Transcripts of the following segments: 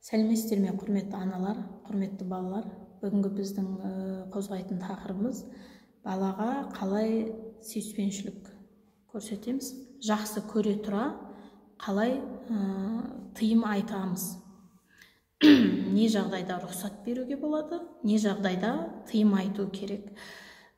Сәлеметсіздер ме, құрметті аналар, құрметті балалар. Бүгінгі біздің қозғайтын тақырыбымыз балаға қалай сүйіспеншілік көрсетеміз, жақсы көре тұра қалай тыйым айтамыз. Не жағдайда рұқсат беруге болады, не жағдайда тыйым айту керек.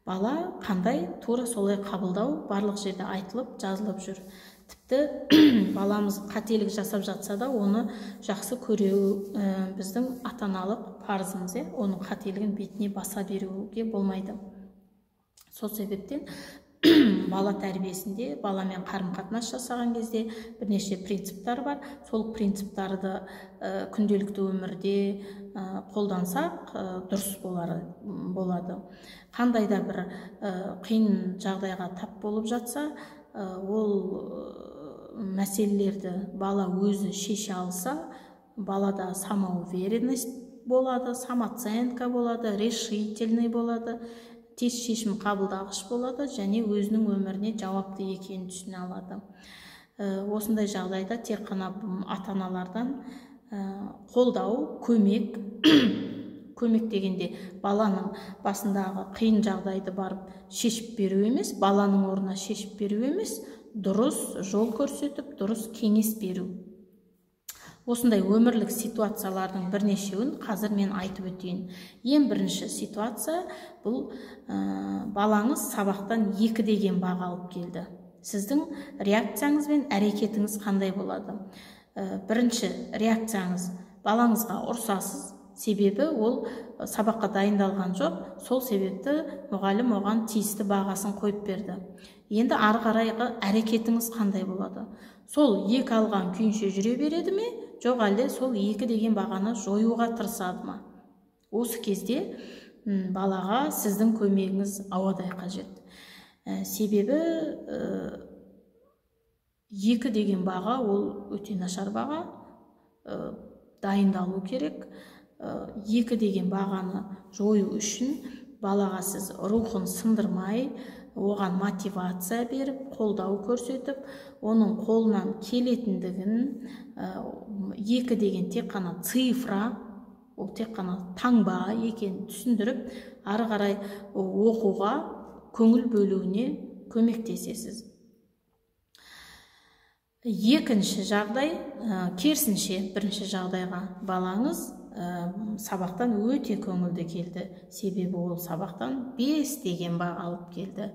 Бала қандай тура солай қабылдау барлық жерде айтылып, жазылып жүр. Тіпті баламыз қателік жасап жатса да, оны жақсы көреу біздің ата-аналық парызымыз. Оның қателігін бетіне баса беруге болмайды. Сол себептен бала тәрбиесінде, баламен қарым-қатынас жасаған кезде бірнеше принциптар бар. Сол принциптарды күнделікті өмірде қолдансақ дұрыс болады. Қандай да бір қиын жағдайға тап болып жатса, ол мәселелерді бала өзі шеше алса, балада самоуверенность болады, самооценка болады, решительный болады, тез шешім қабылдағыш болады және өзінің өміріне жауапты екенін түсіне алады. Осындай жағдайда тек қана ата-аналардан қолдау, көмек дегенде баланың басындағы қиын жағдайды барып шешіп беру емес, баланың орнына шешіп беру емес, дұрыс жол көрсетіп, дұрыс кеңес беру. Осындай өмірлік ситуациялардың бірнешеуін қазір мен айтып өтейін. Ең бірінші ситуация бұл балаңыз сабақтан 2 деген баға алып келді. Сіздің реакцияңыз бен әрекетіңіз қандай болады? Бірінші реакцияңыз, балаңызға ұрсасыз, себебі ол сабаққа дайындалған жоқ, сол себепті мұғалім оған тиісті бағасын қойып берді. Енді ары қарайғы әрекетіңіз қандай болады? Сол 2 алған күйінше жүре береді ме, жоқ әлде сол 2 деген бағаны жоюға тырысады ма? Осы кезде балаға сіздің көмегіңіз ауадай қажет. Себебі 2 деген баға ол өте нашар баға, дайындалу керек. 2 деген бағаны жою үшін балаға сіз рухын сындырмай, оған мотивация беріп, қолдау көрсетіп, оның қолынан келетіндігін, 2 деген тек қана цифра, ол тек қана таңба екенін түсіндіріп, ары қарай оқуға көңіл бөлуіне көмектесесіз. Екінші жағдай, керісінше бірінші жағдайға балаңыз сабақтан өте көңілді келді. Себебі ол сабақтан 5 деген баға алып келді.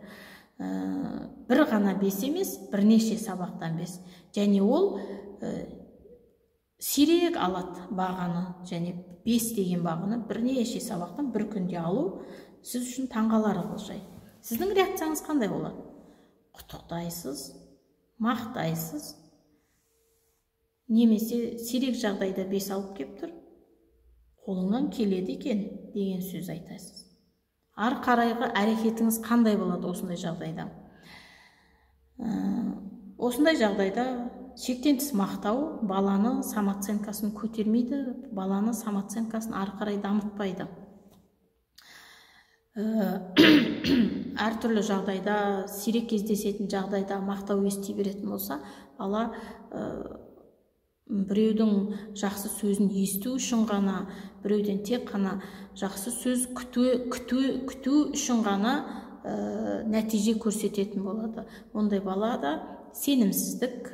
Бір ғана 5 емес, бірнеше сабақтан 5. Және ол сирек алады бағаны, және 5 деген бағаны бірнеше сабақтан бір күнде алу сіз үшін таңғаларлық жай. Сіздің реакцияңыз қандай болады? Құттықтайсыз, мақтайсыз, немесе сирек жағдайда 5 алып кеп тұр, қолыңнан келеді екен деген сөз айтасыз. Ары қарайғы әрекетіңіз қандай болады осындай жағдайда? Осындай жағдайда шектен тыс мақтау баланы самооценкасын көтермейді, баланы самооценкасын ары қарай дамытпайды. Әртүрлі жағдайда, сирек кездесетін жағдайда мақтау ести беретін болса, бала біреудің жақсы сөзін есту үшін ғана, біреуден тек қана жақсы сөз күту үшін ғана нәтиже көрсететін болады. Ондай балада сенімсіздік,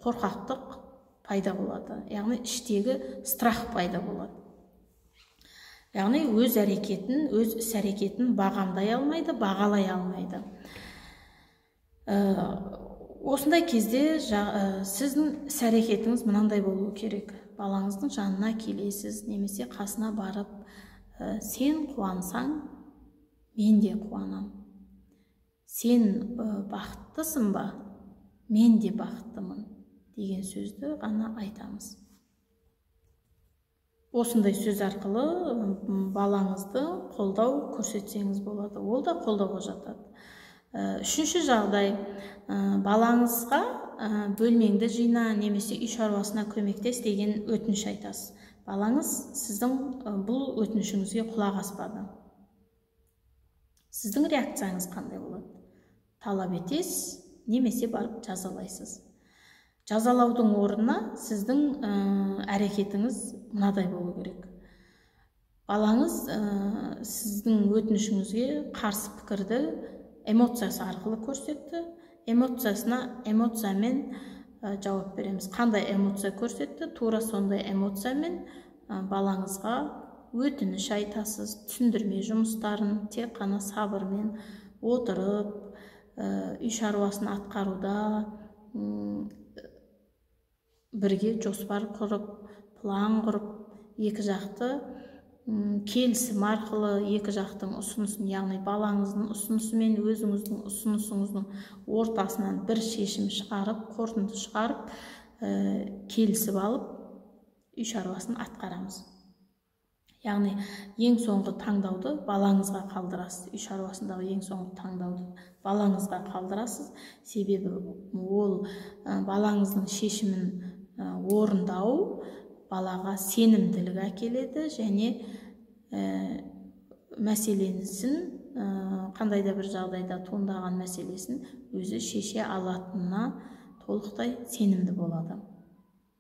қорқақтық пайда болады. Яғни іштегі страх пайда болады. Яғни өз әрекетін, өз іс әрекетін бағамдай алмайды, бағалай алмайды. Осындай кезде сіздің іс әрекетіңіз мынандай болу керек. Балаңыздың жанына келесіз, немесе қасына барып, сен қуансаң, мен де қуанам. Сен бақыттысың ба, мен де бақыттымын деген сөзді ғана айтамыз. Осындай сөз арқылы балаңызды қолдау көрсетсеңіз болады. Ол да қолдауға жатады. Үшінші жағдай, балаңызға бөлмеңді жина, немесе үй шаруасына көмектес деген өтініш айтасыз. Балаңыз сіздің бұл өтінішіңізге құлақ аспады. Сіздің реакцияңыз қандай болады? Талап етесіз, немесе барып жазалайсыз. Жазалаудың орнына сіздің әрекетіңіз мынадай болу керек. Балаңыз сіздің өтінішіңізге қарсы пікірді эмоциясы арқылы көрсетті. Эмоциямен жауап береміз. Қандай эмоция көрсетті? Тура сондай эмоциямен балаңызға өтініш айтасыз. Түсіндірме жұмыстарын тек қана сабырмен отырып, үй шаруасын атқаруда бірге жоспар құрып, план құрып, екі жақты келісім арқылы екі жақтың ұсынысын, яғни балаңыздың ұсынысы мен өзіңіздің ұсынысыңыздың ортасынан бір шешім шығарып, қорытынды шығарып, келісіп алып, үй шаруасын атқарамыз. Яғни ең соңғы таңдауды балаңызға қалдырасыз. Үй шаруасындағы ең соңғы таңдауды балаңызға қалдырасыз. Себебі ол балаңыздың шешімін орындау балаға сенімділік әкеледі және мәселесін, қандай да бір жағдайда туындаған мәселесін өзі шеше алатынына толықтай сенімді болады.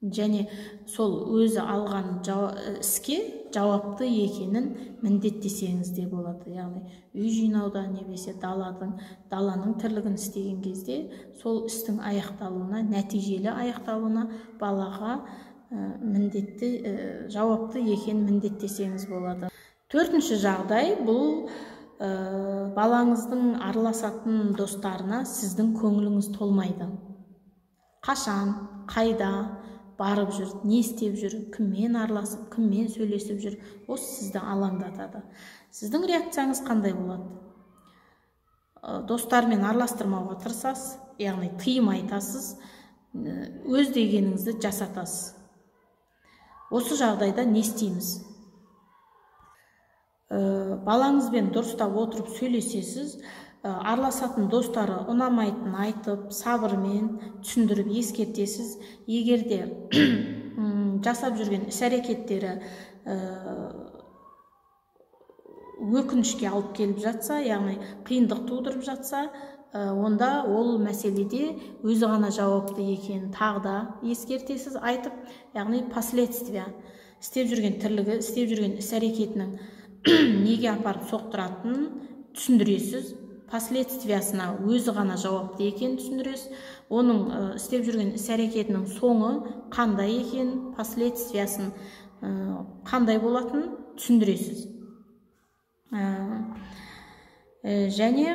Және сол өзі алған іске жауапты екенін міндеттесеңіз де болады. Яғни үй жинауда немесе даланың тірлігін істеген кезде сол істің аяқталуына, нәтижелі аяқталуына балаға жауапты екен міндеттесеңіз болады. Төртінші жағдай бұл балаңыздың араласатын достарына сіздің көңіліңіз толмайды. Қашан, қайда барып жүр, не істеп жүр, кіммен араласып, кіммен сөйлесіп жүр, осы сізді алаңдатады. Сіздің реакцияңыз қандай болады? Достармен араластырмауға тырысасыз, яғни тыйым айтасыз, өз дегеніңізді жасатасыз. Осы жағдайда не істейміз? Балаңызбен дұрыстап отырып сөйлесесіз, араласатын достары ұнамайтын айтып, сабырмен түсіндіріп ескертесіз. Егер де жасап жүрген іс-әрекеттері өкінішке алып келіп жатса, яғни қиындық тудырып жатса, онда ол мәселеде өзі ғана жауапты екенін тағы да ескертесіз, айтып, яғни последствия, істеп жүрген тірлігі, істеп жүрген іс-әрекетінің неге апарып соқтыратынын түсіндіресіз. Последствиясына өзі ғана жауапты екенін түсіндіресіз. Оның істеп жүрген іс-әрекетінің соңы қандай екенін, последствиясын қандай болатынын түсіндіресіз. Және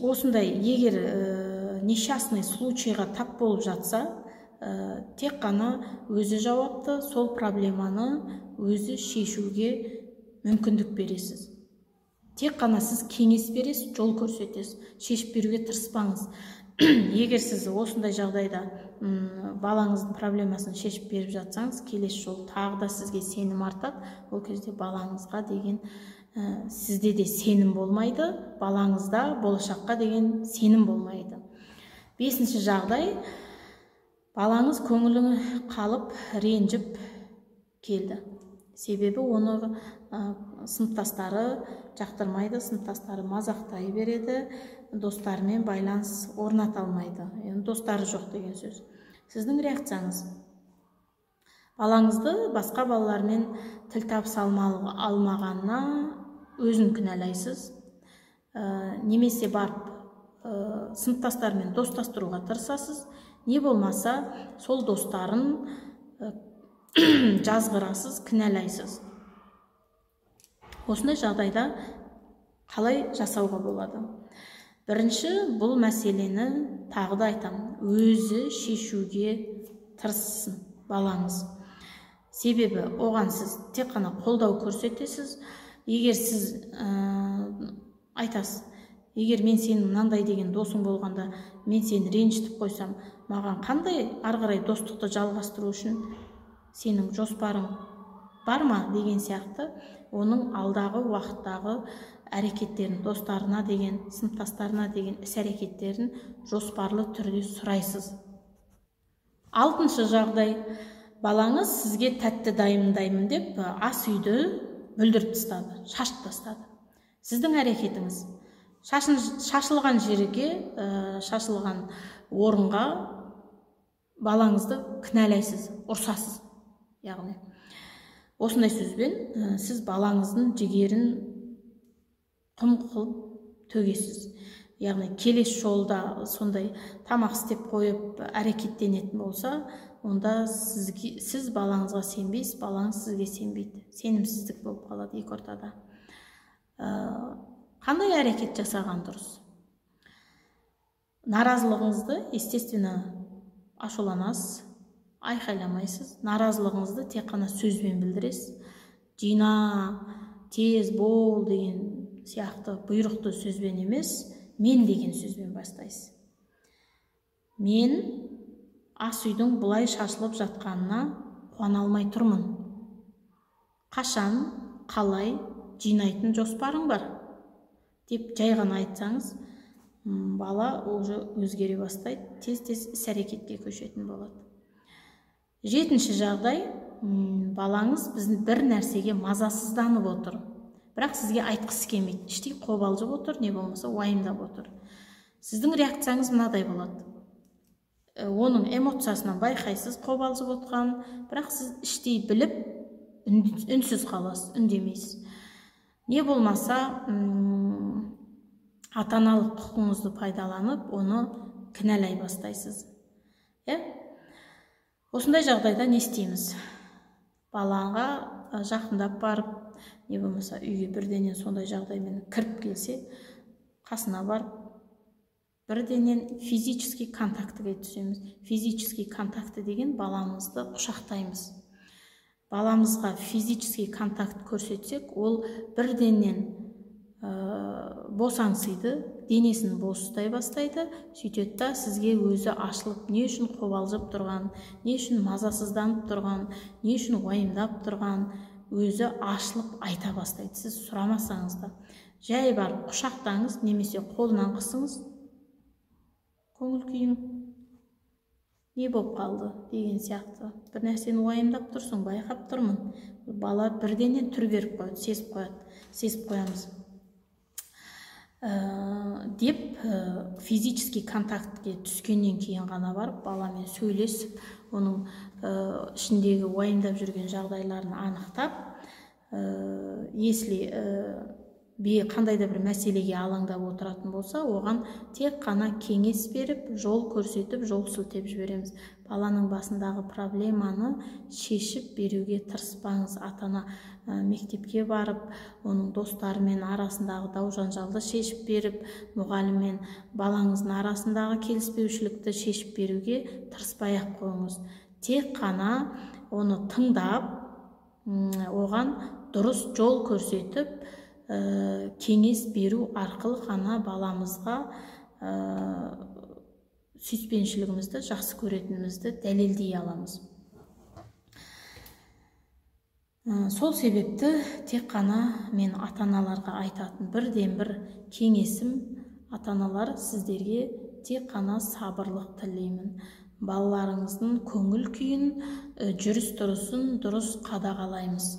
осындай егер несчастный случайға тап болып жатса, тек қана өзі жауапты, сол проблеманы өзі шешуге мүмкіндік бересіз. Тек қана сіз кеңес бересіз, жол көрсетесіз, шешіп беруге тырыспаңыз. Егер сіз осындай жағдайда балаңыздың проблемасын шешіп беріп жатсаңыз, келесі жол тағы да сізге сенім артады. Ол кезде балаңызға деген сізде де сенім болмайды, балаңызда болашаққа деген сенім болмайды. Бесінші жағдай, балаңыз көңілі қалып, ренжіп келді. Себебі оны сыныптастары жақтырмайды, сыныптастары мазақтай береді, достарымен байланыс орната алмайды. Достары жоқ деген сөз. Сіздің реакцияңыз? Балаңызды басқа балалармен тіл табыса алмағанына өзін кінәлайсыз, немесе барып сыныптастармен достастыруға тырысасыз, не болмаса сол достарын жазғырасыз, кінәлайсыз. Осындай жағдайда қалай жасауға болады? Бірінші, бұл мәселені тағы да айтамын, өзі шешуге тырыссын балаңыз. Себебі оған сіз тек қана қолдау көрсетесіз. Егер сіз айтасыз, егер мен сенің мынандай деген досың болғанда, мен сені ренжітіп қойсам, маған қандай ары қарай достықты жалғастыру үшін сенің жоспарың бар ма деген сияқты, оның алдағы уақыттағы әрекеттерін, достарына деген, сыныптастарына деген іс-әрекеттерін жоспарлы түрде сұрайсыз. Алтыншы жағдай, балаңыз сізге тәтті дайындаймын деп ас үйді бүлдіріп тастады, шашып тастады. Сіздің әрекетіңіз шашылған жерге, шашылған орынға балаңызды кінәлайсыз, ұрсасыз. Яғни осындай сөзбен сіз балаңыздың жігерін құм қылып төгесіз. Яғни келесі жолда сондай тамақ істеп қойып әрекеттенетін болса, онда сіз балаңызға сенбейсіз, балаңыз сізге сенбейді. Сенімсіздік болып қалады екі ортада. Қандай әрекет жасаған дұрыс? Наразылығыңызды, естественно, ашуланасыз, айқайламайсыз. Наразылығыңызды тек қана сөзбен білдіресіз. Жина, тез бол деген сияқты бұйрықты сөзбен емес, мен деген сөзбен бастайсыз. Мен ас үйдің бұлай шашылып жатқанына қуана алмай тұрмын. Қашан, қалай жинайтын жоспарың бар? Деп жай ғана айтсаңыз, бала уже өзгере бастайды, тез-тез іс-әрекетке көшетін болады. Жетінші жағдай, балаңыз бір нәрсеге мазасызданып отыр. Бірақ сізге айтқысы келмейді. Іштей қобалжып отыр, не болмаса уайымдап отыр. Сіздің реакцияңыз мынадай болады. Оның эмоциясынан байқайсыз қобалжып отқан, бірақ сіз іштей біліп, үнсіз қаласыз, үндемейсіз. Не болмаса, ата-аналық құқығыңызды пайдаланып, оны кінәлай бастайсыз. Осындай жағдайда не істейміз? Балаға жақындап барып, не болмаса үйге бірденен сондай жағдаймен кіріп келсе, қасына барып, бірденен физический контактіге түсеміз. Физический контакты деген баламызды құшақтаймыз. Баламызға физический контакт көрсетсек, ол бірденен босаңсиды, денесін бос ұстай бастайды, сөйтеді да сізге өзі ашылып, не үшін қобалжып тұрған, не үшін мазасызданып тұрған, не үшін уайымдап тұрған, өзі ашылып айта бастайды. Сіз сұрамасаңыз да, жай барып құшақтаңыз, немесе қолынан қысыңыз, көңіл күйің не болып қалды деген сияқты. Бір нәрсені уайымдап тұрсың, байқап тұрмын. Бала бірденен түр беріп қояды, сезіп қоямыз. Деп физический контактке түскеннен кейін ғана барып, баламен сөйлесіп, оның ішіндегі уайымдап жүрген жағдайларын анықтап, если қандай да бір мәселеге алаңдап отыратын болса, оған тек қана кеңес беріп, жол көрсетіп, жол сілтеп жібереміз. Баланың басындағы проблеманы шешіп беруге тырыспаңыз. Ата-ана мектепке барып, оның достарымен арасындағы дау-жанжалды шешіп беріп, мұғаліммен балаңыздың арасындағы келіспеушілікті шешіп беруге тырыспай-ақ қойыңыз. Тек қана оны тыңдап, оған дұрыс жол көрсетіп, кеңес беру арқылы ғана баламызға сүйіспеншілігімізді, жақсы көретінімізді дәлелдей аламыз. Сол себепті тек қана мен ата-аналарға айтатын бірден бір кеңесім, ата-аналар, сіздерге тек қана сабырлық тілеймін. Балаларыңыздың көңіл күйін, жүріс-тұрысын дұрыс қадағалаймыз.